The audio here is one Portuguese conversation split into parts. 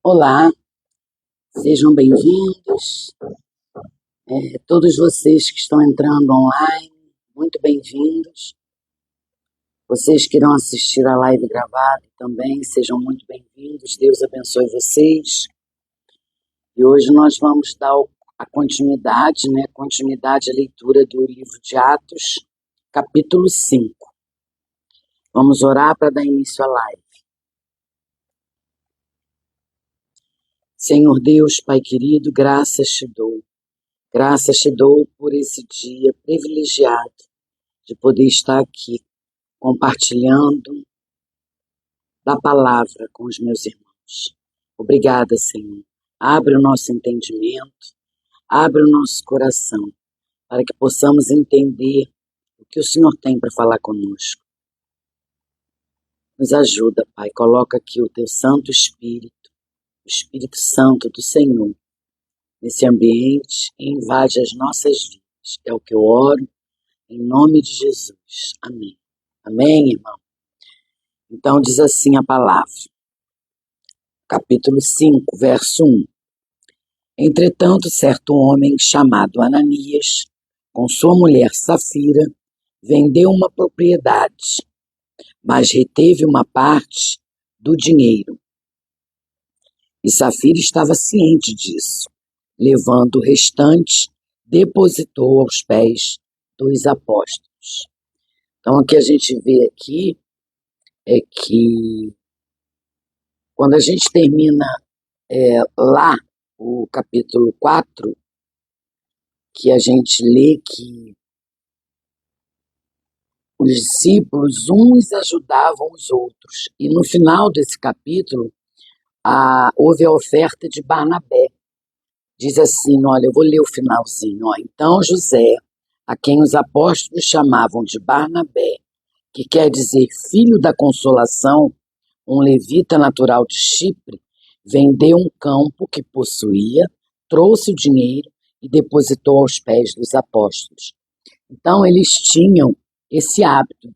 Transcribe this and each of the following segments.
Olá, sejam bem-vindos. Todos vocês que estão entrando online, muito bem-vindos. Vocês que irão assistir a live gravada também, sejam muito bem-vindos. Deus abençoe vocês. E hoje nós vamos dar a continuidade, continuidade à leitura do livro de Atos, capítulo 5. Vamos orar para dar início à live. Senhor Deus, Pai querido, graças te dou. Graças te dou por esse dia privilegiado de poder estar aqui compartilhando da palavra com os meus irmãos. Obrigada, Senhor. Abre o nosso entendimento, abre o nosso coração para que possamos entender o que o Senhor tem para falar conosco. Nos ajuda, Pai. Coloca aqui o teu Santo Espírito, o Espírito Santo do Senhor, nesse ambiente e invade as nossas vidas. É o que eu oro, em nome de Jesus. Amém. Amém, irmão? Então diz assim a palavra. Capítulo 5, verso 1. Entretanto, certo homem chamado Ananias, com sua mulher Safira, vendeu uma propriedade, mas reteve uma parte do dinheiro. E Safira estava ciente disso. Levando o restante, depositou aos pés dos apóstolos. Então, o que a gente vê aqui é que quando a gente termina lá o capítulo 4, que a gente lê que os discípulos uns ajudavam os outros. E no final desse capítulo, houve a oferta de Barnabé. Diz assim, olha, eu vou ler o finalzinho. Então José, a quem os apóstolos chamavam de Barnabé, que quer dizer filho da consolação, um levita natural de Chipre, vendeu um campo que possuía, trouxe o dinheiro e depositou aos pés dos apóstolos. Então eles tinham esse hábito,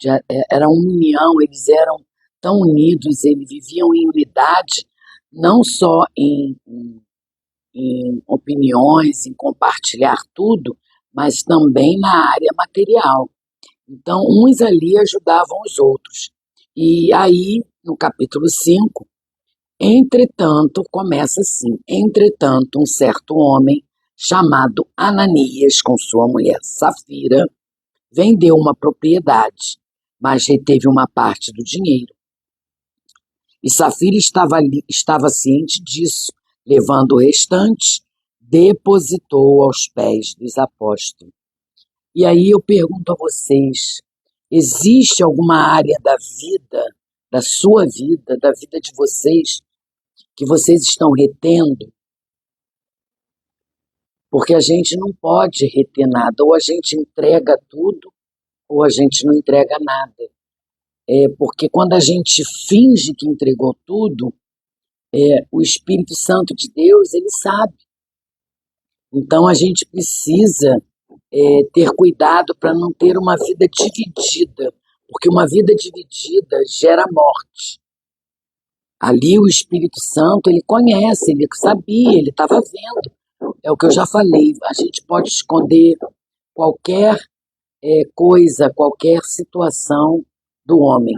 era uma união, eles eram tão unidos, eles viviam em unidade, não só em opiniões, em compartilhar tudo, mas também na área material. Então, uns ali ajudavam os outros. E aí, no capítulo 5, entretanto, começa assim, entretanto, um certo homem, chamado Ananias, com sua mulher Safira, vendeu uma propriedade, mas reteve uma parte do dinheiro. E Safira estava ciente disso, levando o restante, depositou aos pés dos apóstolos. E aí eu pergunto a vocês, existe alguma área da vida, da sua vida, da vida de vocês, que vocês estão retendo? Porque a gente não pode reter nada, ou a gente entrega tudo, ou a gente não entrega nada. Porque quando a gente finge que entregou tudo, o Espírito Santo de Deus, ele sabe. Então a gente precisa ter cuidado para não ter uma vida dividida, porque uma vida dividida gera morte. Ali o Espírito Santo, ele conhece, ele sabia, ele estava vendo. É o que eu já falei, a gente pode esconder qualquer coisa, qualquer situação do homem,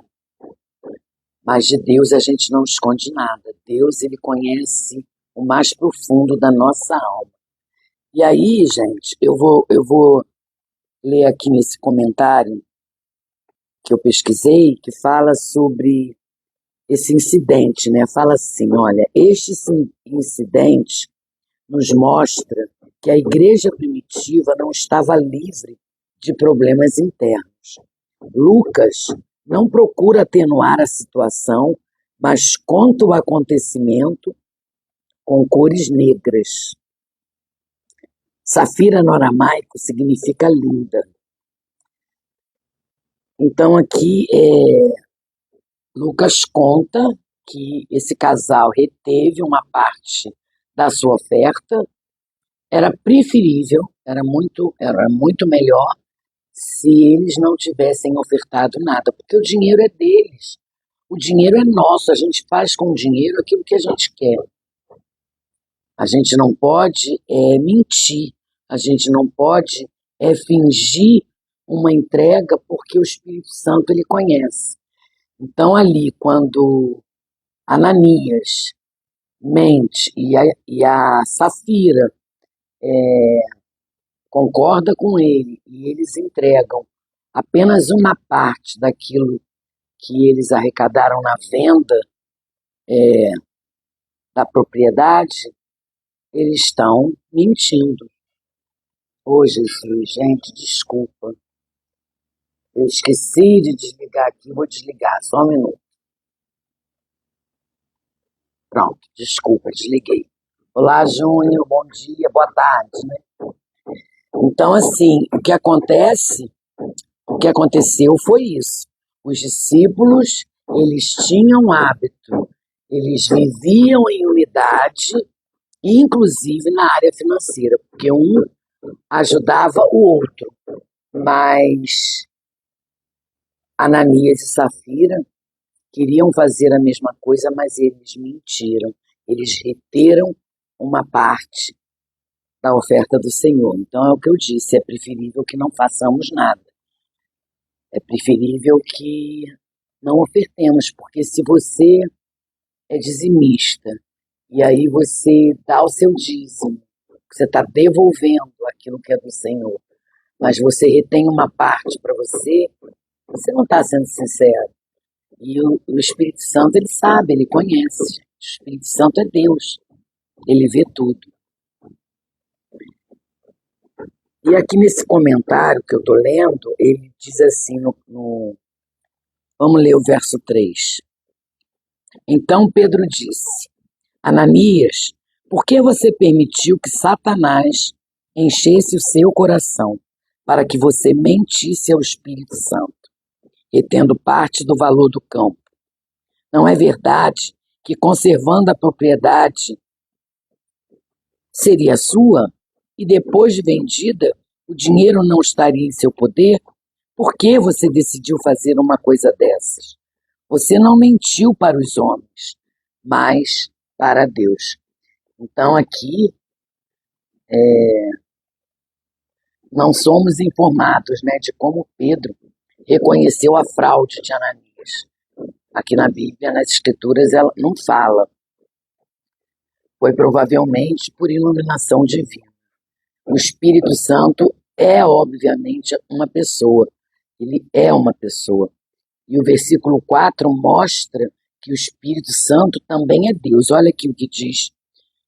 mas de Deus a gente não esconde nada. Deus, ele conhece o mais profundo da nossa alma. E aí, gente, eu vou ler aqui nesse comentário que eu pesquisei, que fala sobre esse incidente, né? Fala assim, olha, este incidente nos mostra que a igreja primitiva não estava livre de problemas internos. Lucas não procura atenuar a situação, mas conta o acontecimento com cores negras. Safira no aramaico significa linda. Então aqui Lucas conta que esse casal reteve uma parte da sua oferta. Era preferível, era muito melhor se eles não tivessem ofertado nada, porque o dinheiro é deles. O dinheiro é nosso, a gente faz com o dinheiro aquilo que a gente quer. A gente não pode mentir, a gente não pode fingir uma entrega, porque o Espírito Santo ele conhece. Então ali, quando Ananias mente e a Safira concorda com ele e eles entregam apenas uma parte daquilo que eles arrecadaram na venda da propriedade, eles estão mentindo. Ô Jesus, gente, desculpa. Eu esqueci de desligar aqui, vou desligar, só um minuto. Pronto, desculpa, desliguei. Olá, Júnior, bom dia, boa tarde, né? Então, assim, o que aconteceu foi isso. Os discípulos, eles tinham hábito, eles viviam em unidade, inclusive na área financeira, porque um ajudava o outro. Mas Ananias e Safira queriam fazer a mesma coisa, mas eles mentiram. Eles reteram uma parte da oferta do Senhor. Então é o que eu disse, é preferível que não façamos nada. É preferível que não ofertemos, porque se você é dizimista e aí você dá o seu dízimo, você está devolvendo aquilo que é do Senhor, mas você retém uma parte para você, você não está sendo sincero. E o Espírito Santo, ele sabe, ele conhece. O Espírito Santo é Deus, ele vê tudo. E aqui nesse comentário que eu estou lendo, ele diz assim, vamos ler o verso 3. Então Pedro disse: Ananias, por que você permitiu que Satanás enchesse o seu coração para que você mentisse ao Espírito Santo, retendo parte do valor do campo? Não é verdade que, conservando a propriedade, seria sua, e depois de vendida, o dinheiro não estaria em seu poder? Por que você decidiu fazer uma coisa dessas? Você não mentiu para os homens, mas para Deus. Então aqui não somos informados, né, de como Pedro reconheceu a fraude de Ananias. Aqui na Bíblia, nas Escrituras, ela não fala. Foi provavelmente por iluminação divina. O Espírito Santo é, obviamente, uma pessoa. Ele é uma pessoa. E o versículo 4 mostra que o Espírito Santo também é Deus. Olha aqui o que diz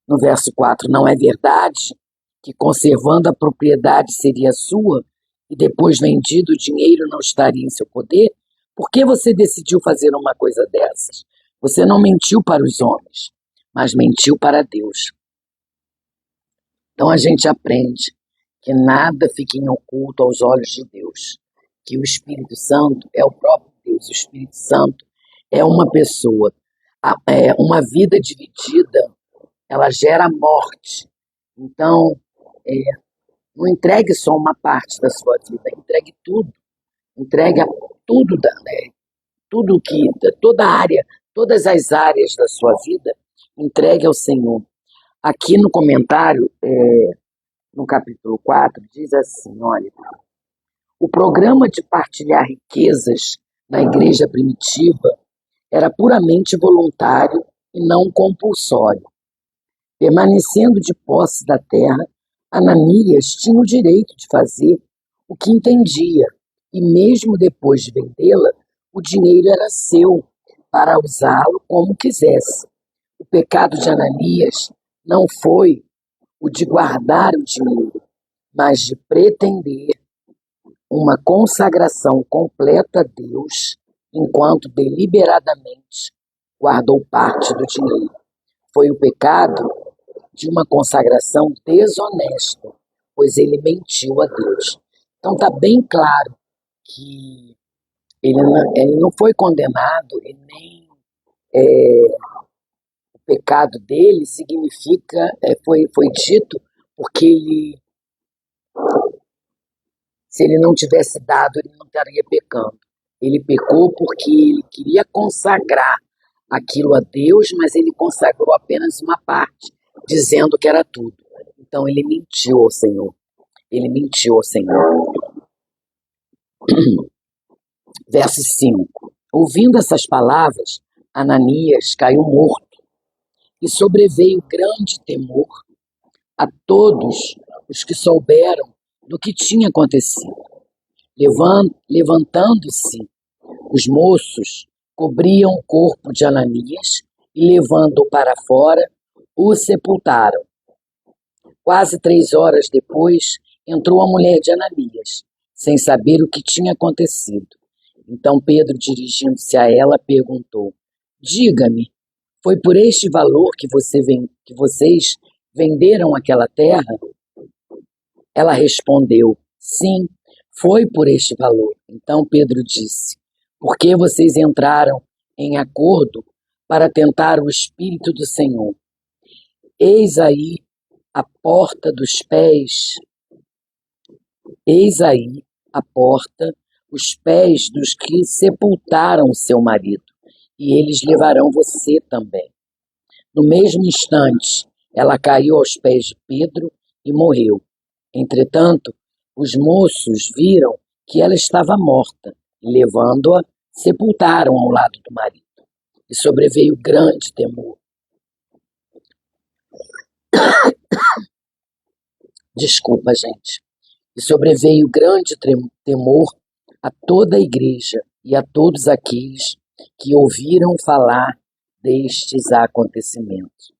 no verso 4. Não é verdade que, conservando a propriedade, seria sua e depois vendido o dinheiro não estaria em seu poder? Por que você decidiu fazer uma coisa dessas? Você não mentiu para os homens, mas mentiu para Deus. Então a gente aprende que nada fica em oculto aos olhos de Deus, que o Espírito Santo é o próprio Deus, o Espírito Santo é uma pessoa. Uma vida dividida, ela gera morte. Então, não entregue só uma parte da sua vida, entregue tudo. Entregue tudo, tudo que, toda área, todas as áreas da sua vida, entregue ao Senhor. Aqui no comentário, no capítulo 4, diz assim, olha, o programa de partilhar riquezas na igreja primitiva era puramente voluntário e não compulsório. Permanecendo de posse da terra, Ananias tinha o direito de fazer o que entendia, e mesmo depois de vendê-la, o dinheiro era seu para usá-lo como quisesse. O pecado de Ananias não foi o de guardar o dinheiro, mas de pretender uma consagração completa a Deus, enquanto deliberadamente guardou parte do dinheiro. Foi o pecado de uma consagração desonesta, pois ele mentiu a Deus. Então está bem claro que ele não foi condenado e nem o pecado dele significa, foi dito porque se ele não tivesse dado, ele não estaria pecando. Ele pecou porque ele queria consagrar aquilo a Deus, mas ele consagrou apenas uma parte. dizendo que era tudo. Então ele mentiu ao Senhor. Ele mentiu ao Senhor. Verso 5. Ouvindo essas palavras, Ananias caiu morto, e sobreveio grande temor a todos os que souberam do que tinha acontecido. Levantando-se, os moços cobriam o corpo de Ananias e, levando-o para fora, o sepultaram. Quase 3 horas depois, entrou a mulher de Ananias, sem saber o que tinha acontecido. Então Pedro, dirigindo-se a ela, perguntou: Diga-me, foi por este valor que vocês venderam aquela terra? Ela respondeu: Sim, foi por este valor. Então Pedro disse: Por que vocês entraram em acordo para tentar o Espírito do Senhor? Eis aí a porta dos pés, eis aí a porta, os pés dos que sepultaram seu marido, e eles levarão você também. No mesmo instante, ela caiu aos pés de Pedro e morreu. Entretanto, os moços viram que ela estava morta, e, levando-a, sepultaram ao lado do marido. E sobreveio grande temor. Desculpa, gente. E sobreveio grande temor a toda a igreja e a todos aqueles que ouviram falar destes acontecimentos.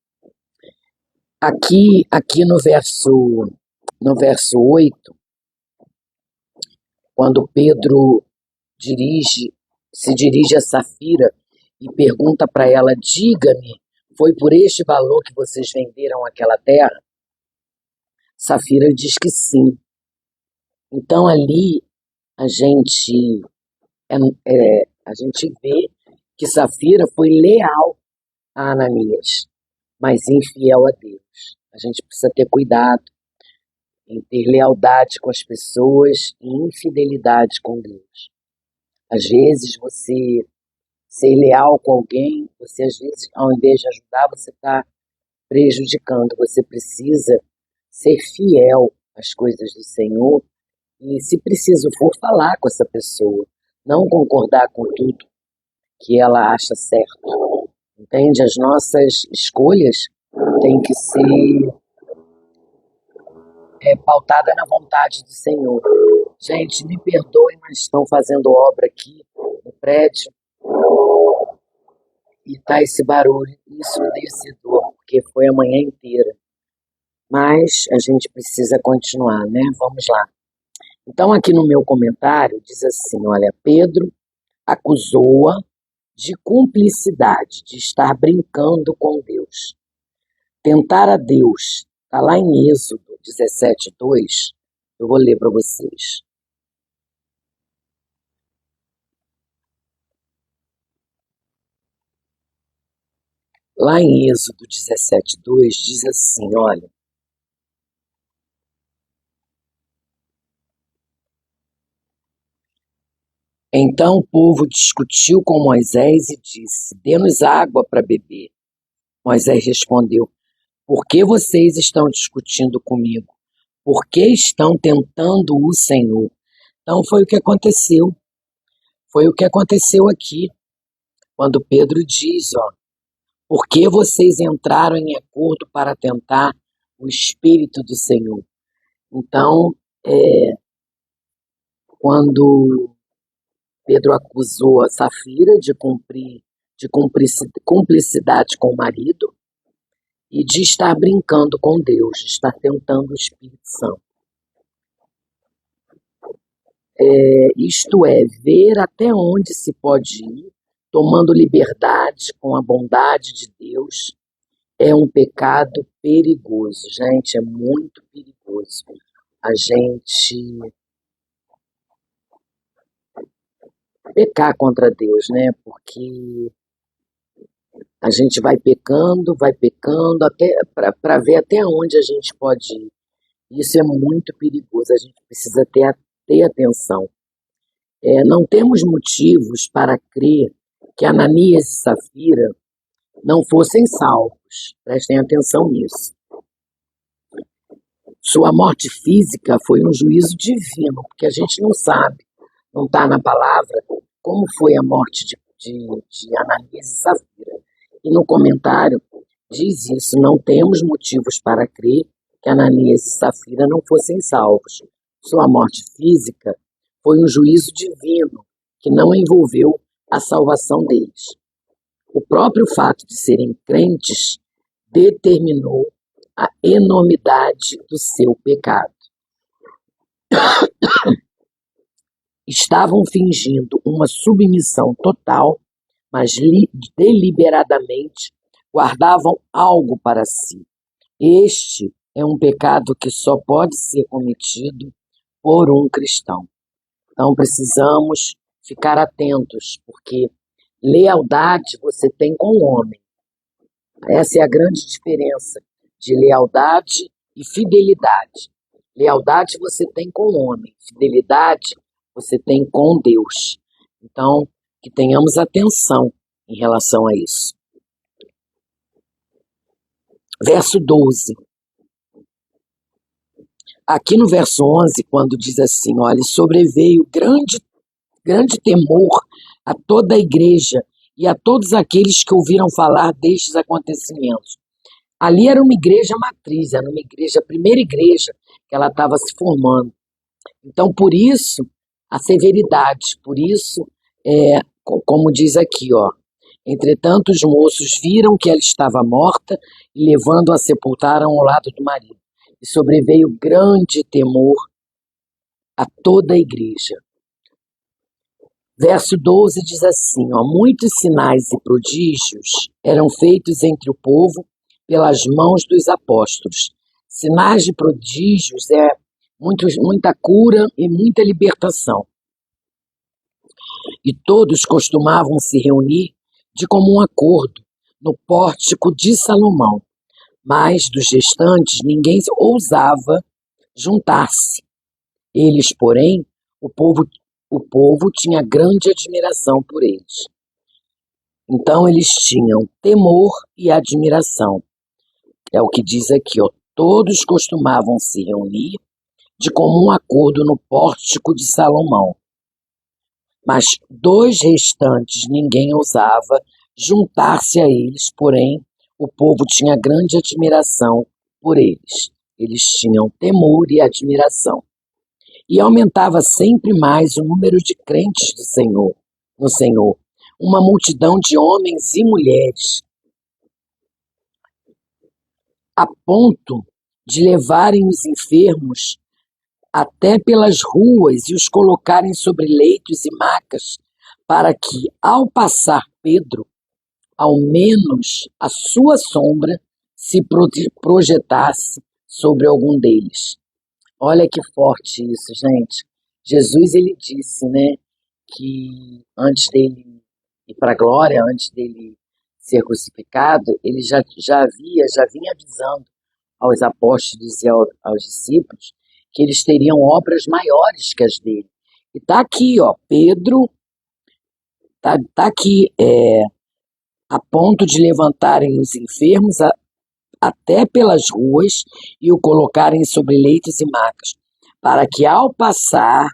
Aqui no verso 8, quando Pedro se dirige a Safira e pergunta para ela: Diga-me, foi por este valor que vocês venderam aquela terra? Safira diz que sim. Então ali a gente vê que Safira foi leal a Ananias, mas infiel a Deus. A gente precisa ter cuidado em ter lealdade com as pessoas e infidelidade com Deus. Às vezes você ser leal com alguém, você às vezes, ao invés de ajudar, você está prejudicando. Você precisa ser fiel às coisas do Senhor e, se preciso for, falar com essa pessoa, não concordar com tudo que ela acha certo. Entende? As nossas escolhas têm que ser pautada na vontade do Senhor. Gente, me perdoem, mas estão fazendo obra aqui no prédio e tá esse barulho ensurdecedor, porque foi a manhã inteira. Mas a gente precisa continuar, né? Vamos lá. Então, aqui no meu comentário, diz assim, olha, Pedro acusou-a de cumplicidade, de estar brincando com Deus. Tentar a Deus, está lá em Êxodo 17:2, eu vou ler para vocês. Lá em Êxodo 17:2 diz assim, olha, então o povo discutiu com Moisés e disse, dê-nos água para beber. Moisés respondeu, por que vocês estão discutindo comigo? Por que estão tentando o Senhor? Então foi o que aconteceu. Foi o que aconteceu aqui, quando Pedro diz, ó, por que vocês entraram em acordo para tentar o Espírito do Senhor? Então, quando Pedro acusou a Safira de cumplicidade com o marido e de estar brincando com Deus, de estar tentando o Espírito Santo. Isto é, ver até onde se pode ir, tomando liberdade com a bondade de Deus, é um pecado perigoso. Gente, é muito perigoso. A gente pecar contra Deus, né? Porque a gente vai pecando até para ver até onde a gente pode ir. Isso é muito perigoso, a gente precisa ter atenção. Não temos motivos para crer que Ananias e Safira não fossem salvos. Prestem atenção nisso. Sua morte física foi um juízo divino, porque a gente não sabe, não está na palavra, como foi a morte de Ananias e Safira. E no comentário diz isso: não temos motivos para crer que Ananias e Safira não fossem salvos. Sua morte física foi um juízo divino que não envolveu a salvação deles. O próprio fato de serem crentes determinou a enormidade do seu pecado. Estavam fingindo uma submissão total, mas deliberadamente guardavam algo para si. Este é um pecado que só pode ser cometido por um cristão. Então precisamos ficar atentos, porque lealdade você tem com o homem. Essa é a grande diferença de lealdade e fidelidade. Lealdade você tem com o homem, fidelidade você tem com Deus. Então, que tenhamos atenção em relação a isso. Verso 12. Aqui no verso 11, quando diz assim, olha, sobreveio grande temor a toda a igreja e a todos aqueles que ouviram falar destes acontecimentos. Ali era uma igreja matriz, era uma igreja, a primeira igreja que ela estava se formando. Então, por isso, a severidade, por isso, como diz aqui, ó, entretanto os moços viram que ela estava morta e levando-a sepultaram ao lado do marido. E sobreveio grande temor a toda a igreja. Verso 12 diz assim, ó, muitos sinais e prodígios eram feitos entre o povo pelas mãos dos apóstolos. Sinais de prodígios é muita cura e muita libertação. E todos costumavam se reunir de comum acordo no pórtico de Salomão. Mas dos restantes ninguém ousava juntar-se. Eles, porém, o povo tinha grande admiração por eles. Então eles tinham temor e admiração. É o que diz aqui, ó. Todos costumavam se reunir de comum acordo no pórtico de Salomão. Mas dos restantes ninguém ousava juntar-se a eles, porém o povo tinha grande admiração por eles. Eles tinham temor e admiração. E aumentava sempre mais o número de crentes no Senhor, uma multidão de homens e mulheres, a ponto de levarem os enfermos até pelas ruas e os colocarem sobre leitos e macas, para que, ao passar Pedro, ao menos a sua sombra se projetasse sobre algum deles. Olha que forte isso, gente. Jesus, ele disse, né, que antes dele ir para a glória, antes dele ser crucificado, ele já vinha avisando aos apóstolos e aos discípulos que eles teriam obras maiores que as dele. E está aqui, ó, Pedro, tá aqui, a ponto de levantarem os enfermos até pelas ruas e o colocarem sobre leitos e macas, para que ao passar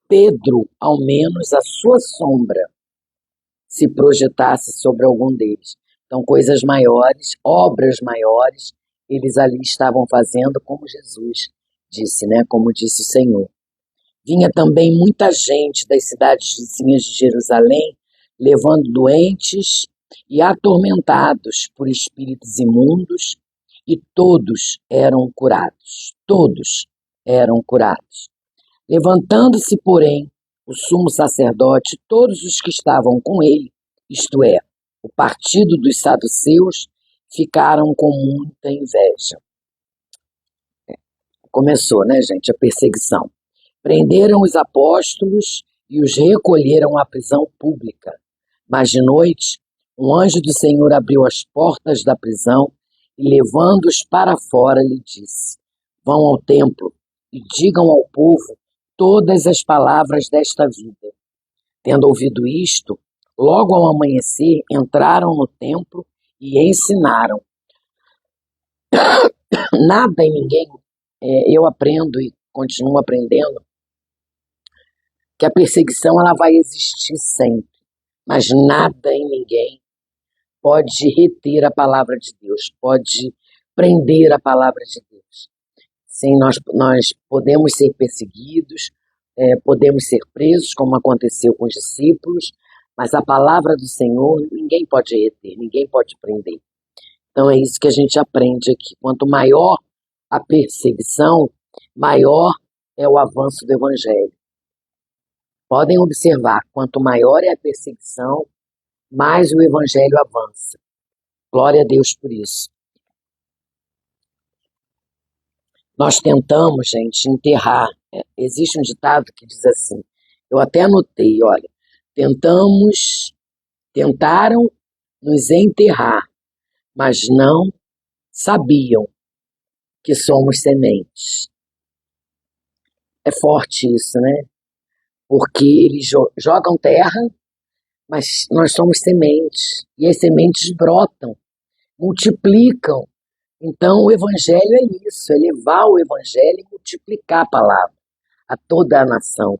Pedro, ao menos a sua sombra, se projetasse sobre algum deles. Então, coisas maiores, obras maiores, eles ali estavam fazendo, como Jesus disse, né? Como disse o Senhor. Vinha também muita gente das cidades vizinhas de Jerusalém, levando doentes e atormentados por espíritos imundos, e todos eram curados. Todos eram curados. Levantando-se, porém, o sumo sacerdote, todos os que estavam com ele, isto é, o partido dos saduceus, ficaram com muita inveja. Começou, né, gente, a perseguição. Prenderam os apóstolos e os recolheram à prisão pública. Mas de noite, um anjo do Senhor abriu as portas da prisão e, levando-os para fora, lhe disse: vão ao templo e digam ao povo todas as palavras desta vida. Tendo ouvido isto, logo ao amanhecer entraram no templo e ensinaram. Nada e ninguém eu aprendo e continuo aprendendo que a perseguição ela vai existir sempre, mas nada e ninguém pode reter a palavra de Deus, pode prender a palavra de Deus. Sim, nós podemos ser perseguidos, podemos ser presos, como aconteceu com os discípulos, mas a palavra do Senhor ninguém pode reter, ninguém pode prender. Então é isso que a gente aprende aqui. Quanto maior a perseguição, maior é o avanço do Evangelho. Podem observar, quanto maior é a perseguição, mais o Evangelho avança. Glória a Deus por isso. Nós tentamos, gente, enterrar. Existe um ditado que diz assim, eu até anotei, olha, tentaram nos enterrar, mas não sabiam que somos sementes. É forte isso, né? Porque eles jogam terra, mas nós somos sementes, e as sementes brotam, multiplicam. Então o Evangelho é isso, é levar o Evangelho e multiplicar a palavra a toda a nação.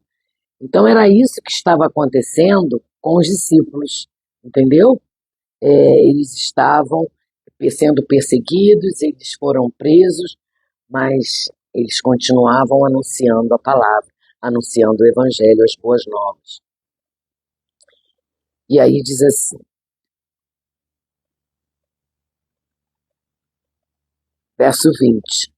Então era isso que estava acontecendo com os discípulos, entendeu? Eles estavam sendo perseguidos, eles foram presos, mas eles continuavam anunciando a palavra, anunciando o Evangelho, as boas novas. E aí diz assim, verso 20.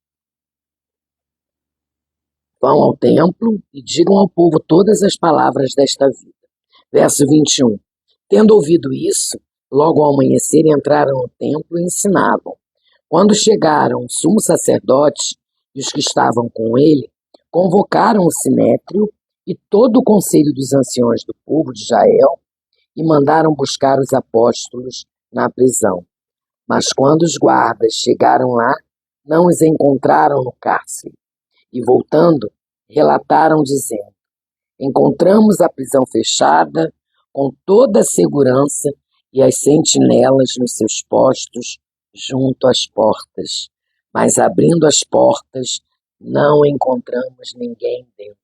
Vão ao templo e digam ao povo todas as palavras desta vida. Verso 21. Tendo ouvido isso, logo ao amanhecer entraram no templo e ensinavam. Quando chegaram o sumo sacerdote e os que estavam com ele, convocaram o sinédrio e todo o conselho dos anciões do povo de Israel e mandaram buscar os apóstolos na prisão. Mas quando os guardas chegaram lá, não os encontraram no cárcere. E voltando, relataram dizendo, encontramos a prisão fechada, com toda a segurança e as sentinelas nos seus postos junto às portas. Mas abrindo as portas, não encontramos ninguém dentro.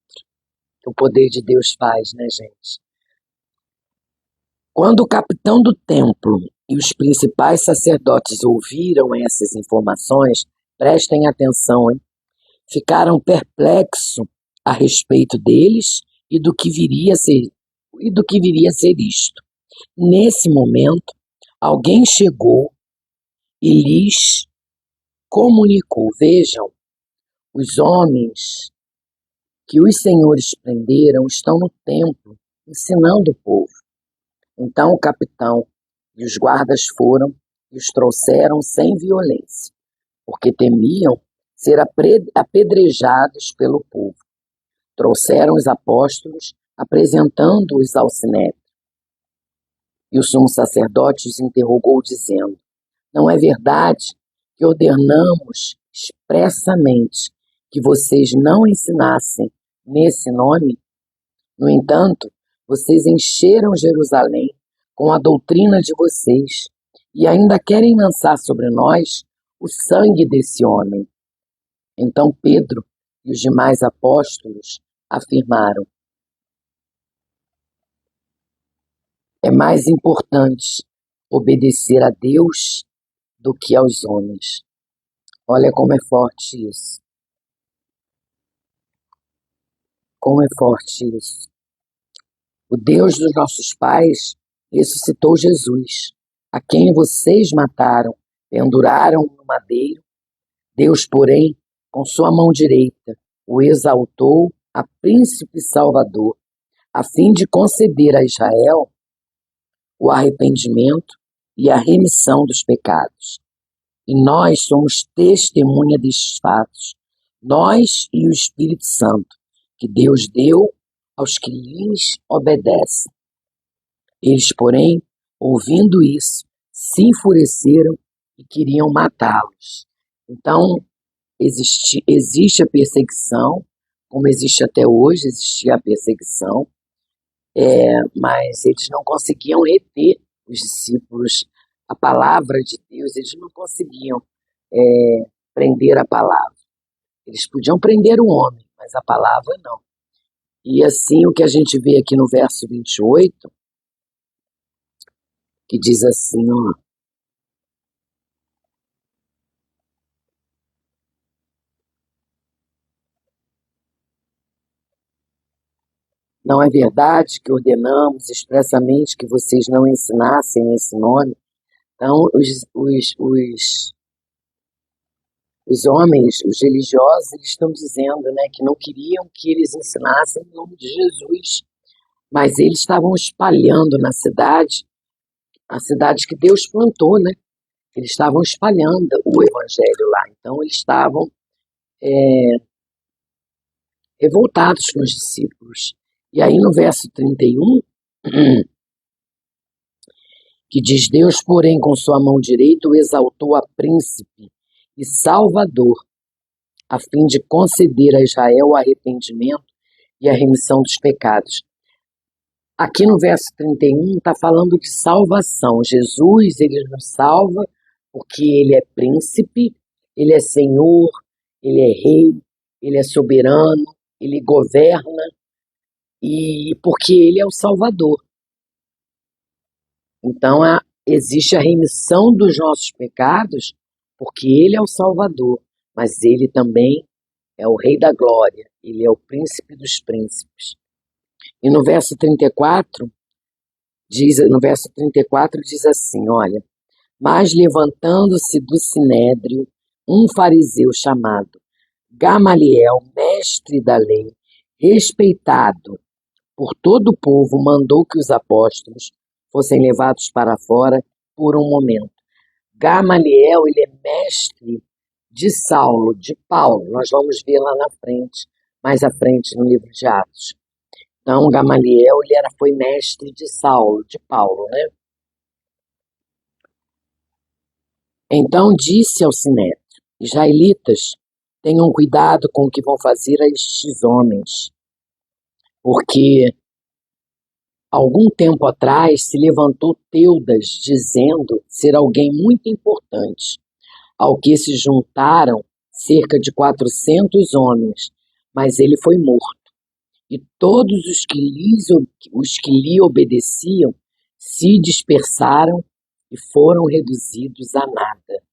O poder de Deus faz, né, gente? Quando o capitão do templo e os principais sacerdotes ouviram essas informações, prestem atenção, hein? Ficaram perplexos a respeito deles e do que viria a ser isto. Nesse momento, alguém chegou e lhes comunicou. Vejam, os homens que os senhores prenderam estão no templo, ensinando o povo. Então o capitão e os guardas foram e os trouxeram sem violência, porque temiam ser apedrejados pelo povo. Trouxeram os apóstolos, apresentando-os ao sinédrio. E o sumo sacerdote os interrogou, dizendo, não é verdade que ordenamos expressamente que vocês não ensinassem nesse nome? No entanto, vocês encheram Jerusalém com a doutrina de vocês e ainda querem lançar sobre nós o sangue desse homem. Então Pedro e os demais apóstolos afirmaram, é mais importante obedecer a Deus do que aos homens. Olha como é forte isso. Como é forte isso. O Deus dos nossos pais ressuscitou Jesus, a quem vocês mataram, penduraram no madeiro. Deus, porém, com sua mão direita, o exaltou a príncipe salvador, a fim de conceder a Israel o arrependimento e a remissão dos pecados. E nós somos testemunha destes fatos, nós e o Espírito Santo, que Deus deu aos que lhes obedecem. Eles, porém, ouvindo isso, se enfureceram e queriam matá-los. Então, existe a perseguição, como existe até hoje, existia a perseguição, mas eles não conseguiam reter os discípulos, a palavra de Deus, eles não conseguiam prender a palavra. Eles podiam prender o homem, mas a palavra não. E assim, o que a gente vê aqui no verso 28, que diz assim, ó, não é verdade que ordenamos expressamente que vocês não ensinassem esse nome? Então, os homens, os religiosos, eles estão dizendo, né, que não queriam que eles ensinassem o nome de Jesus, mas eles estavam espalhando na cidade, a cidade que Deus plantou, né? Eles estavam espalhando o evangelho lá. Então, eles estavam revoltados com os discípulos. E aí, no verso 31, que diz: Deus, porém, com sua mão direita o exaltou a príncipe e salvador, a fim de conceder a Israel o arrependimento e a remissão dos pecados. Aqui no verso 31 está falando de salvação. Jesus, ele nos salva porque ele é príncipe, ele é senhor, ele é rei, ele é soberano, ele governa e porque ele é o salvador. Então existe a remissão dos nossos pecados porque ele é o salvador, mas ele também é o rei da glória, ele é o príncipe dos príncipes. E no verso 34 diz assim, olha: mas levantando-se do sinédrio um fariseu chamado Gamaliel, mestre da lei, respeitado por todo o povo, mandou que os apóstolos fossem levados para fora por um momento. Gamaliel, ele é mestre de Saulo, de Paulo. Nós vamos ver lá na frente, mais à frente no livro de Atos. Então, Gamaliel, foi mestre de Saulo, de Paulo, né? Então disse ao sinédrio: israelitas, tenham cuidado com o que vão fazer a estes homens, porque algum tempo atrás se levantou Teudas dizendo ser alguém muito importante, ao que se juntaram cerca de 400 homens, mas ele foi morto. E todos os que lhe obedeciam se dispersaram e foram reduzidos a nada.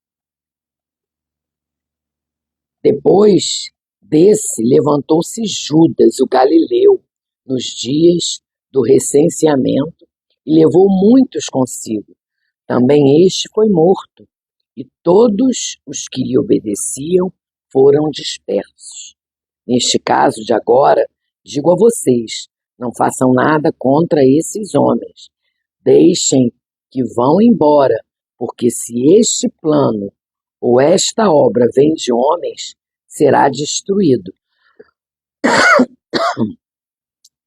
Depois desse, levantou-se Judas, o galileu, nos dias do recenseamento, e levou muitos consigo. Também este foi morto, e todos os que lhe obedeciam foram dispersos. Neste caso de agora, digo a vocês, não façam nada contra esses homens. Deixem que vão embora, porque se este plano ou esta obra vem de homens, será destruído.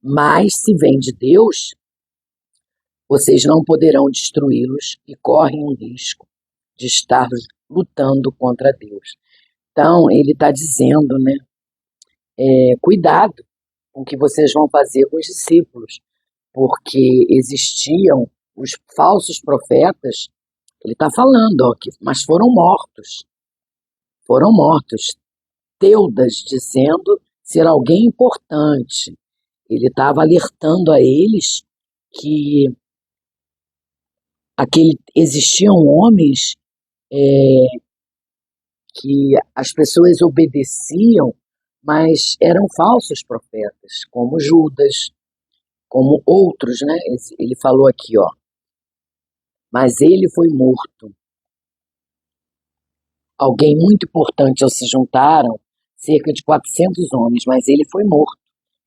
Mas se vem de Deus, vocês não poderão destruí-los e correm o risco de estar lutando contra Deus. Então, ele está dizendo, né? Cuidado com o que vocês vão fazer com os discípulos, porque existiam os falsos profetas. Ele está falando, ó, mas foram mortos. Foram mortos. Teudas dizendo ser alguém importante. Ele estava alertando a eles que existiam homens que as pessoas obedeciam, mas eram falsos profetas, como Judas, como outros, né? Ele falou aqui, ó, mas ele foi morto. Alguém muito importante, se juntaram cerca de 400 homens, mas ele foi morto.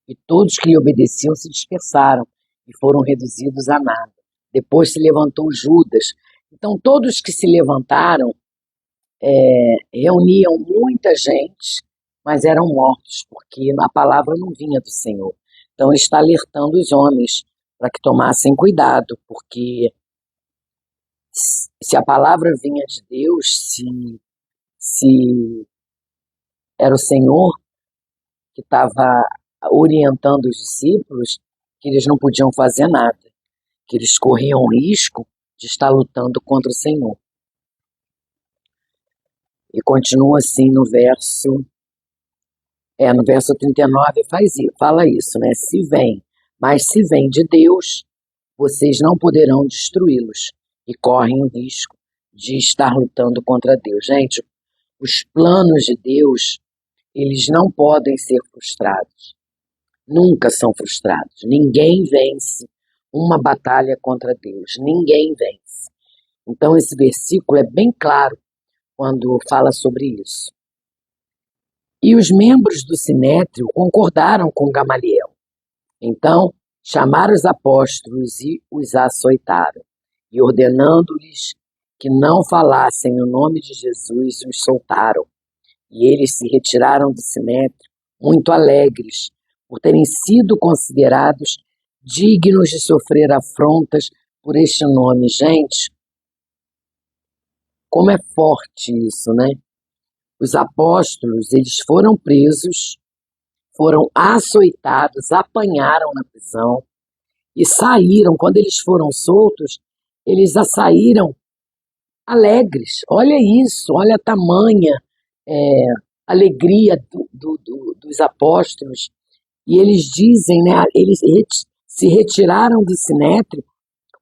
E todos que lhe obedeciam se dispersaram e foram reduzidos a nada. Depois se levantou Judas. Então todos que se levantaram reuniam muita gente, mas eram mortos, porque a palavra não vinha do Senhor. Então ele está alertando os homens para que tomassem cuidado, porque se a palavra vinha de Deus, se era o Senhor que estava orientando os discípulos, que eles não podiam fazer nada, que eles corriam o risco de estar lutando contra o Senhor. E continua assim no verso No verso 39 fala isso, né? Se vem, mas se vem de Deus, vocês não poderão destruí-los e correm o risco de estar lutando contra Deus. Gente, os planos de Deus, eles não podem ser frustrados. Nunca são frustrados. Ninguém vence uma batalha contra Deus. Ninguém vence. Então, esse versículo é bem claro quando fala sobre isso. E os membros do Sinédrio concordaram com Gamaliel. Então, chamaram os apóstolos e os açoitaram, e ordenando-lhes que não falassem no nome de Jesus, os soltaram. E eles se retiraram do Sinédrio muito alegres, por terem sido considerados dignos de sofrer afrontas por este nome. Gente, como é forte isso, né? Os apóstolos, eles foram presos, foram açoitados, apanharam na prisão e saíram. Quando eles foram soltos, eles saíram alegres. Olha isso, olha a tamanha alegria dos apóstolos. E eles dizem, né, eles se retiraram do Sinédrio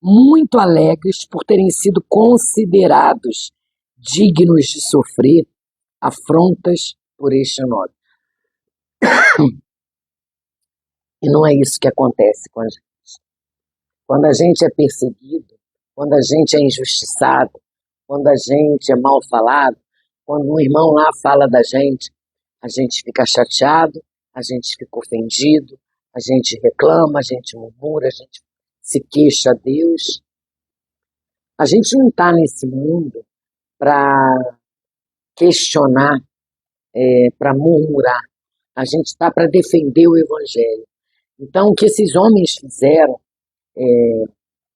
muito alegres por terem sido considerados dignos de sofrer afrontas por este nome. E não é isso que acontece com a gente. Quando a gente é perseguido, quando a gente é injustiçado, quando a gente é mal falado, quando um irmão lá fala da gente, a gente fica chateado, a gente fica ofendido, a gente reclama, a gente murmura, a gente se queixa a Deus. A gente não está nesse mundo para questionar, para murmurar. A gente está para defender o Evangelho. Então, o que esses homens fizeram,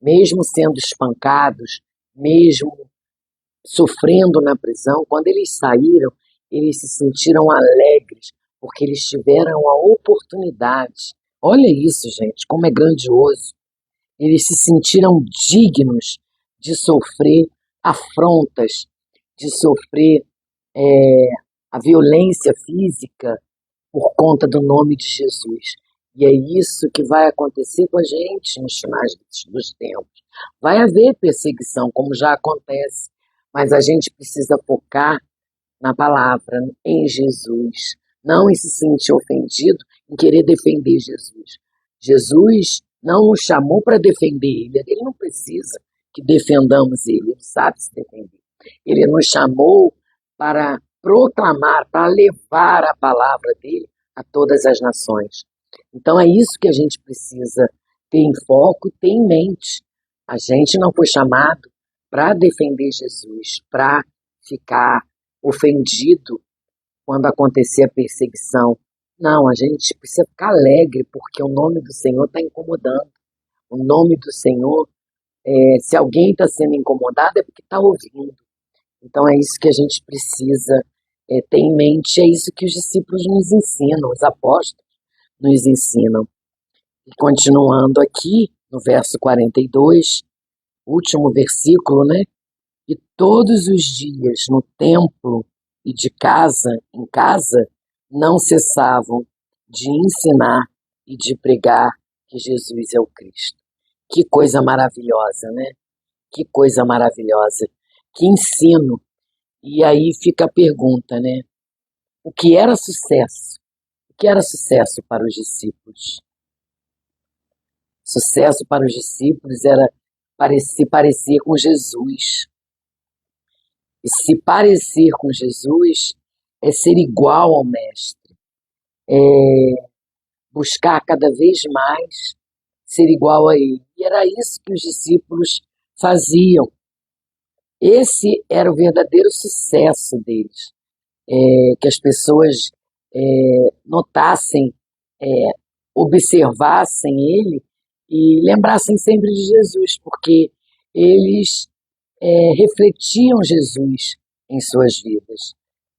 mesmo sendo espancados, mesmo sofrendo na prisão, quando eles saíram, eles se sentiram alegres, porque eles tiveram a oportunidade. Olha isso, gente, como é grandioso. Eles se sentiram dignos de sofrer afrontas, de sofrer a violência física por conta do nome de Jesus. E é isso que vai acontecer com a gente nos finais dos tempos. Vai haver perseguição, como já acontece, mas a gente precisa focar na palavra, em Jesus, não em se sentir ofendido, em querer defender Jesus. Jesus não nos chamou para defender ele não precisa que defendamos ele sabe se defender. Ele nos chamou para proclamar, para levar a palavra dele a todas as nações. Então é isso que a gente precisa ter em foco, ter em mente. A gente não foi chamado para defender Jesus, para ficar ofendido quando acontecer a perseguição. Não, a gente precisa ficar alegre, porque o nome do Senhor está incomodando. O nome do Senhor, se alguém está sendo incomodado, é porque está ouvindo. Então é isso que a gente precisa ter em mente, é isso que os discípulos nos ensinam, os apóstolos nos ensinam. E continuando aqui, no verso 42, último versículo, né? E todos os dias no templo e de casa em casa não cessavam de ensinar e de pregar que Jesus é o Cristo. Que coisa maravilhosa, né? Que coisa maravilhosa. Que ensino. E aí fica a pergunta, né? O que era sucesso? O que era sucesso para os discípulos? Sucesso para os discípulos era se parecer com Jesus. E se parecer com Jesus é ser igual ao Mestre. Buscar cada vez mais ser igual a Ele. E era isso que os discípulos faziam. Esse era o verdadeiro sucesso deles. Que as pessoas notassem, observassem Ele e lembrassem sempre de Jesus, porque eles refletiam Jesus em suas vidas.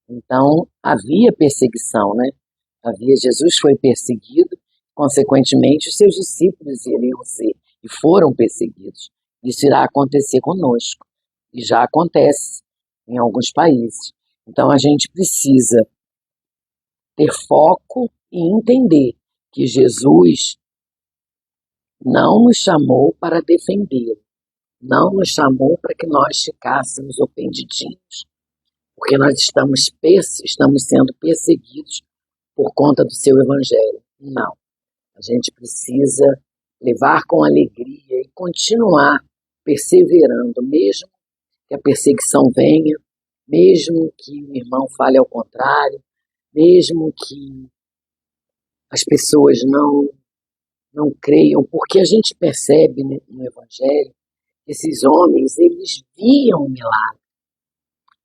Então, havia perseguição, né? Jesus foi perseguido, consequentemente, os seus discípulos iriam ser e foram perseguidos. Isso irá acontecer conosco, e já acontece em alguns países. Então, a gente precisa ter foco e entender que Jesus não nos chamou para defender, não nos chamou para que nós ficássemos ofendidinhos, porque nós estamos sendo perseguidos por conta do seu evangelho. Não. A gente precisa levar com alegria e continuar perseverando, mesmo que a perseguição venha, mesmo que o irmão fale ao contrário, mesmo que as pessoas não creiam, porque a gente percebe, né, no evangelho, esses homens, eles viam o milagre,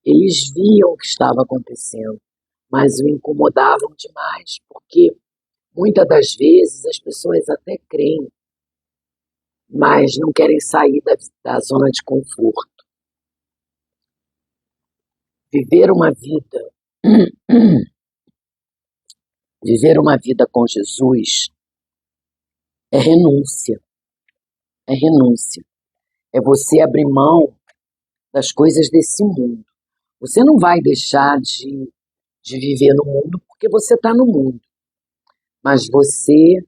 eles viam o que estava acontecendo, mas o incomodavam demais, porque muitas das vezes as pessoas até creem, mas não querem sair da zona de conforto. Viver uma vida, viver uma vida com Jesus é renúncia, é renúncia. É você abrir mão das coisas desse mundo. Você não vai deixar de viver no mundo porque você está no mundo, mas você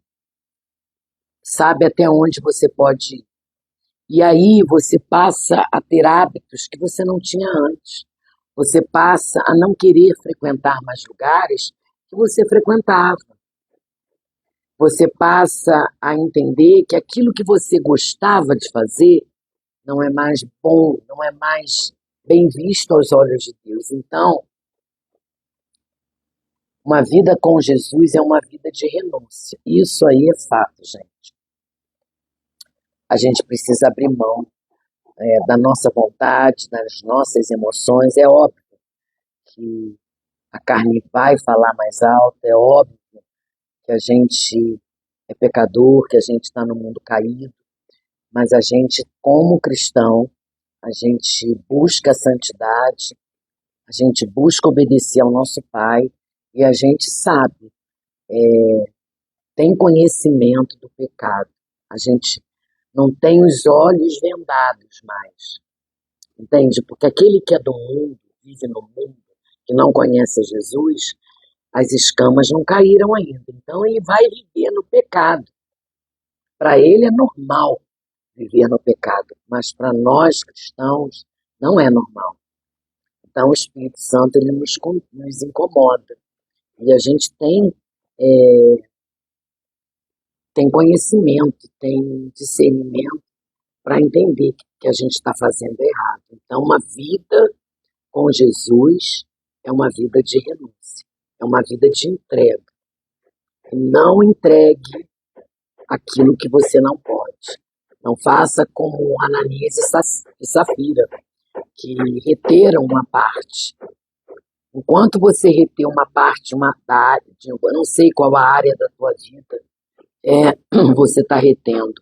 sabe até onde você pode ir. E aí você passa a ter hábitos que você não tinha antes. Você passa a não querer frequentar mais lugares que você frequentava. Você passa a entender que aquilo que você gostava de fazer não é mais bom, não é mais bem visto aos olhos de Deus. Então, uma vida com Jesus é uma vida de renúncia. Isso aí é fato, gente. A gente precisa abrir mão da nossa vontade, das nossas emoções. É óbvio que a carne vai falar mais alto, é óbvio que a gente é pecador, que a gente está no mundo caído, mas a gente, como cristão, a gente busca a santidade, a gente busca obedecer ao nosso Pai e a gente sabe, tem conhecimento do pecado. A gente não tem os olhos vendados mais, entende? Porque aquele que é do mundo, vive no mundo, que não conhece Jesus, as escamas não caíram ainda. Então ele vai viver no pecado. Para ele é normal viver no pecado, mas para nós cristãos não é normal. Então o Espírito Santo ele nos incomoda. E a gente tem conhecimento, tem discernimento para entender que a gente está fazendo errado. Então uma vida com Jesus é uma vida de renúncia, é uma vida de entrega. Não entregue aquilo que você não pode. Não faça como Ananias e Safira, que reteram uma parte. Enquanto você reter uma parte, da área, eu não sei qual a área da tua vida você está retendo.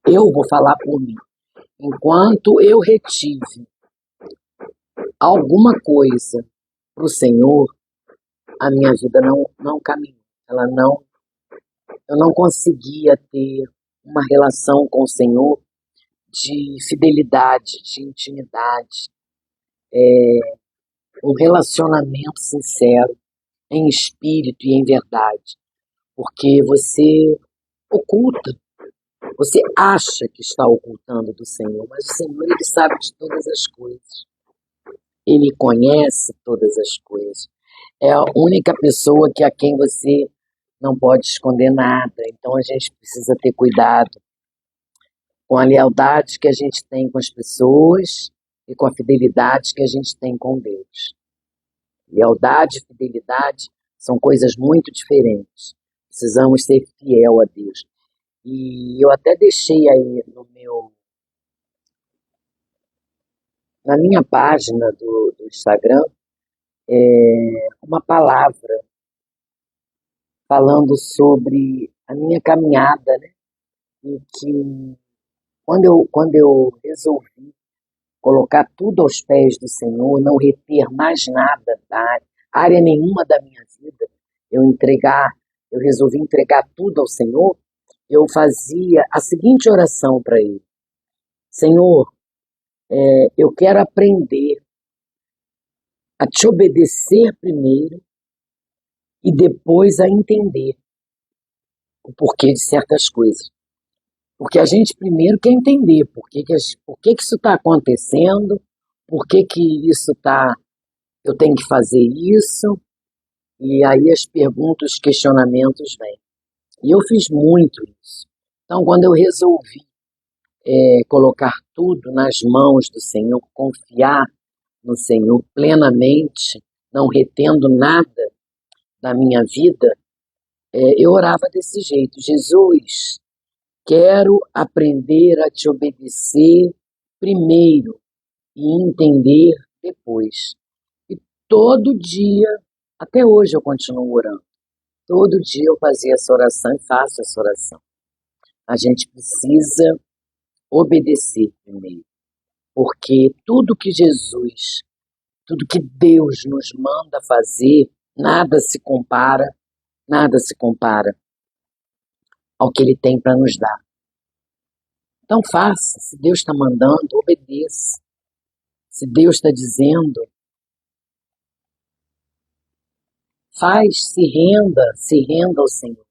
Eu vou falar por mim. Enquanto eu retive alguma coisa para o Senhor, a minha vida não caminhou. Eu não conseguia ter uma relação com o Senhor de fidelidade, de intimidade, um relacionamento sincero, em espírito e em verdade. Porque você oculta, você acha que está ocultando do Senhor, mas o Senhor ele sabe de todas as coisas. Ele conhece todas as coisas. É a única pessoa a quem você não pode esconder nada. Então a gente precisa ter cuidado com a lealdade que a gente tem com as pessoas e com a fidelidade que a gente tem com Deus. Lealdade e fidelidade são coisas muito diferentes. Precisamos ser fiel a Deus. E eu até deixei aí na minha página do Instagram uma palavra falando sobre a minha caminhada, né? E que quando eu resolvi colocar tudo aos pés do Senhor, não reter mais nada da área nenhuma da minha vida, eu resolvi entregar tudo ao Senhor, eu fazia a seguinte oração para Ele: Senhor, eu quero aprender a te obedecer primeiro e depois a entender o porquê de certas coisas. Porque a gente primeiro quer entender por que isso está acontecendo, por que isso está, eu tenho que fazer isso, e aí as perguntas, os questionamentos vêm. E eu fiz muito isso. Então, quando eu resolvi colocar tudo nas mãos do Senhor, confiar no Senhor plenamente, não retendo nada da minha vida, eu orava desse jeito: Jesus, quero aprender a te obedecer primeiro e entender depois. E todo dia, até hoje eu continuo orando. Todo dia eu fazia essa oração e faço essa oração. A gente precisa obedecer primeiro, porque tudo que Deus nos manda fazer, nada se compara ao que Ele tem para nos dar. Então faça, se Deus está mandando, obedeça. Se Deus está dizendo, faz, se renda ao Senhor.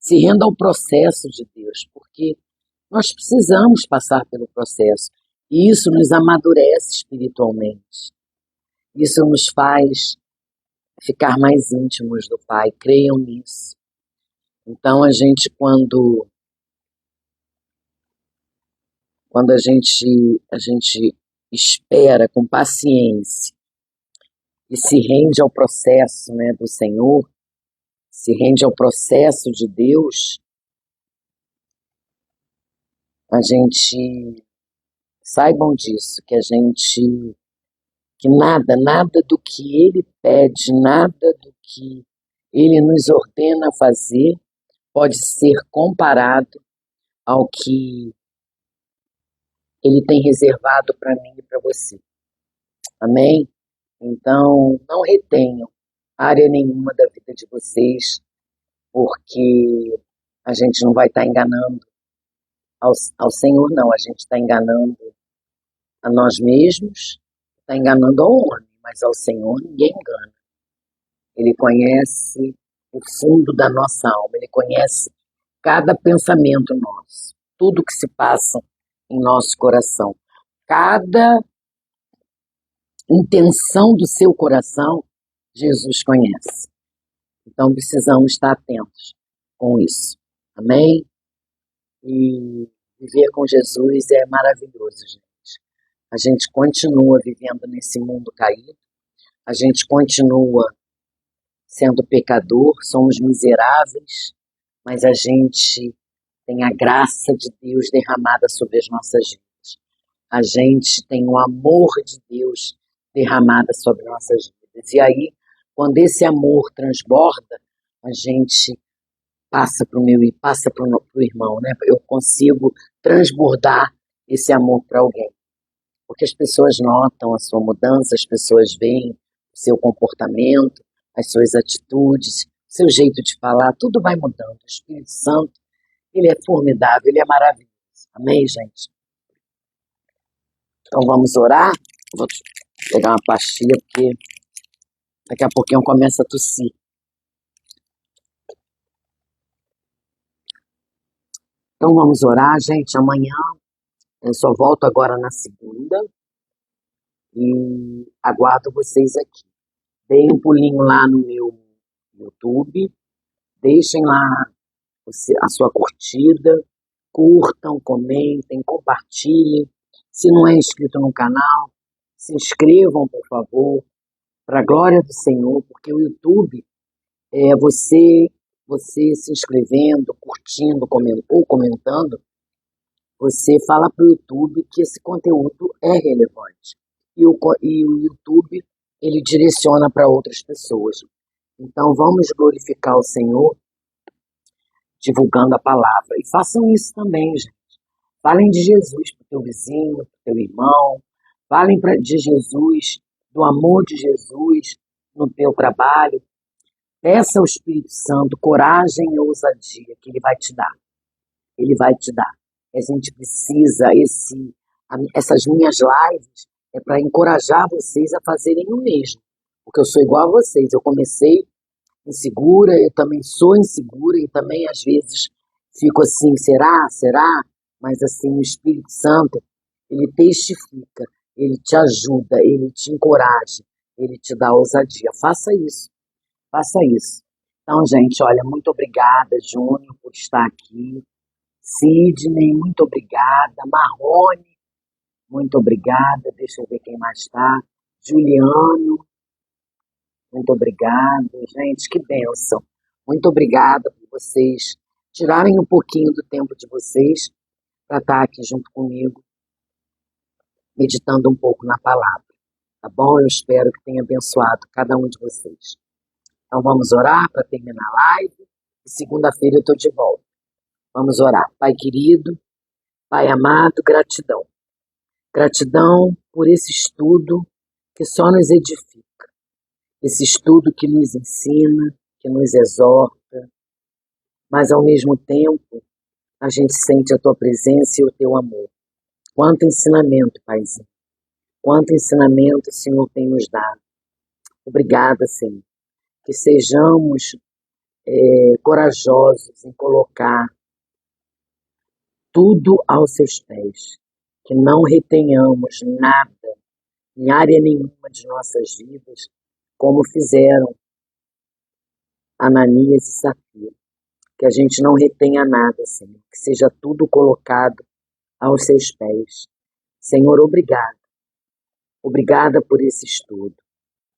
Se renda ao processo de Deus, porque nós precisamos passar pelo processo. E isso nos amadurece espiritualmente. Isso nos faz ficar mais íntimos do Pai. Creiam nisso. Então quando a gente espera com paciência e se rende ao processo, né, do Senhor, se rende ao processo de Deus, a gente, saibam disso, que nada do que Ele pede, nada do que Ele nos ordena fazer pode ser comparado ao que Ele tem reservado para mim e para você. Amém? Então, não retenham área nenhuma da vida de vocês, porque a gente não vai estar enganando ao Senhor, não. A gente está enganando a nós mesmos, está enganando ao homem, mas ao Senhor ninguém engana. Ele conhece o fundo da nossa alma, Ele conhece cada pensamento nosso, tudo que se passa em nosso coração. Cada intenção do seu coração, Jesus conhece. Então precisamos estar atentos com isso. Amém? E viver com Jesus é maravilhoso, gente. A gente continua vivendo nesse mundo caído, a gente continua sendo pecador, somos miseráveis, mas a gente tem a graça de Deus derramada sobre as nossas vidas. A gente tem o amor de Deus derramado sobre nossas vidas. E aí, quando esse amor transborda, a gente passa para o meu e passa para o irmão, né? Eu consigo transbordar esse amor para alguém. Porque as pessoas notam a sua mudança, as pessoas veem o seu comportamento, as suas atitudes, o seu jeito de falar, tudo vai mudando. O Espírito Santo, ele é formidável, ele é maravilhoso. Amém, gente? Então vamos orar. Vou pegar uma pastilha, porque daqui a pouquinho eu começo a tossir. Então vamos orar, gente. Amanhã eu só volto agora na segunda e aguardo vocês aqui. Deem um pulinho lá no meu YouTube, deixem lá a sua curtida, curtam, comentem, compartilhem. Se não é inscrito no canal, se inscrevam, por favor, para a glória do Senhor, porque o YouTube é você se inscrevendo, curtindo ou comentando, você fala para o YouTube que esse conteúdo é relevante. E o YouTube, ele direciona para outras pessoas. Então, vamos glorificar o Senhor divulgando a palavra. E façam isso também, gente. Falem de Jesus para o teu vizinho, para o teu irmão. Falem de Jesus, do amor de Jesus no teu trabalho. Peça ao Espírito Santo coragem e ousadia que Ele vai te dar. Ele vai te dar. A gente precisa, essas minhas lives é para encorajar vocês a fazerem o mesmo. porque eu sou igual a vocês. Eu comecei insegura, eu também sou insegura e também às vezes fico assim, será? Será? Mas assim, o Espírito Santo, ele testifica, ele te ajuda, ele te encoraja, ele te dá ousadia. Faça isso, faça isso. Então, gente, olha, muito obrigada, Júnior, por estar aqui. Sidney, muito obrigada. Marrone, muito obrigada. Deixa eu ver quem mais está. Juliano, muito obrigado. Gente, que bênção. Muito obrigada por vocês tirarem um pouquinho do tempo de vocês para estar aqui junto comigo, meditando um pouco na palavra. Tá bom? Eu espero que tenha abençoado cada um de vocês. Então vamos orar para terminar a live. E segunda-feira eu estou de volta. Vamos orar. Pai querido, Pai amado, gratidão. Gratidão por esse estudo que só nos edifica. Esse estudo que nos ensina, que nos exorta, mas ao mesmo tempo a gente sente a Tua presença e o Teu amor. Quanto ensinamento, Paizinho. Quanto ensinamento o Senhor tem nos dado. Obrigada, Senhor. Que sejamos corajosos em colocar tudo aos Seus pés. Que não retenhamos nada em área nenhuma de nossas vidas, como fizeram Ananias e Safira. Que a gente não retenha nada, Senhor. Que seja tudo colocado aos Seus pés. Senhor, obrigado. Obrigada por esse estudo.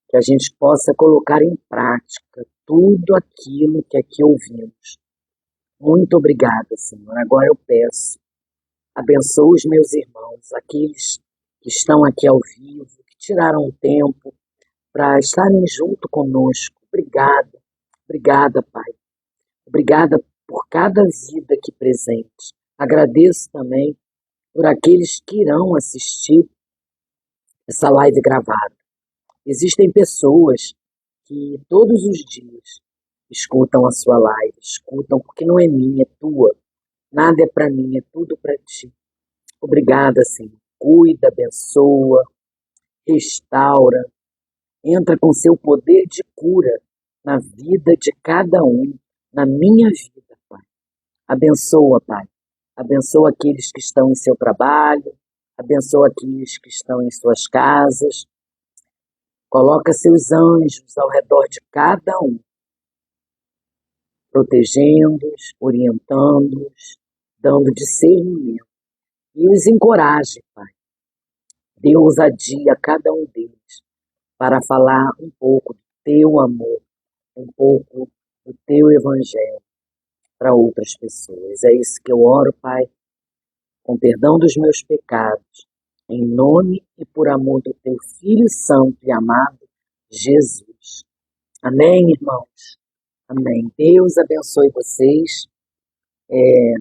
Que a gente possa colocar em prática tudo aquilo que aqui ouvimos. Muito obrigada, Senhor. Agora eu peço, abençoa os meus irmãos, aqueles que estão aqui ao vivo, que tiraram um tempo para estarem junto conosco. Obrigada, obrigada, Pai. Obrigada por cada vida aqui presente. Agradeço também por aqueles que irão assistir essa live gravada. Existem pessoas que todos os dias escutam a sua live, escutam porque não é minha, é tua. Nada é para mim, é tudo para ti. Obrigada, Senhor. Cuida, abençoa, restaura, entra com seu poder de cura na vida de cada um, na minha vida, Pai. Abençoa, Pai. Abençoa aqueles que estão em seu trabalho, abençoa aqueles que estão em suas casas. Coloca seus anjos ao redor de cada um, protegendo-os, orientando-os, dando discernimento. E os encoraje, Pai. Dê ousadia a cada um deles para falar um pouco do teu amor, um pouco do teu evangelho para outras pessoas. É isso que eu oro, Pai, com perdão dos meus pecados, em nome e por amor do teu Filho Santo e amado, Jesus. Amém, irmãos? Amém. Deus abençoe vocês.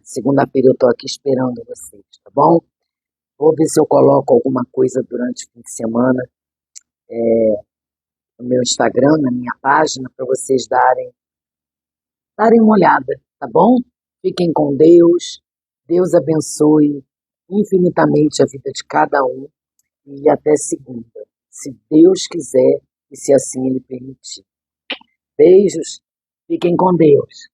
Segunda-feira eu estou aqui esperando vocês, tá bom? Vou ver se eu coloco alguma coisa durante o fim de semana no meu Instagram, na minha página, para vocês darem uma olhada, tá bom? Fiquem com Deus. Deus abençoe infinitamente a vida de cada um. E até segunda, se Deus quiser e se assim Ele permitir. Beijos. Fiquem com Deus.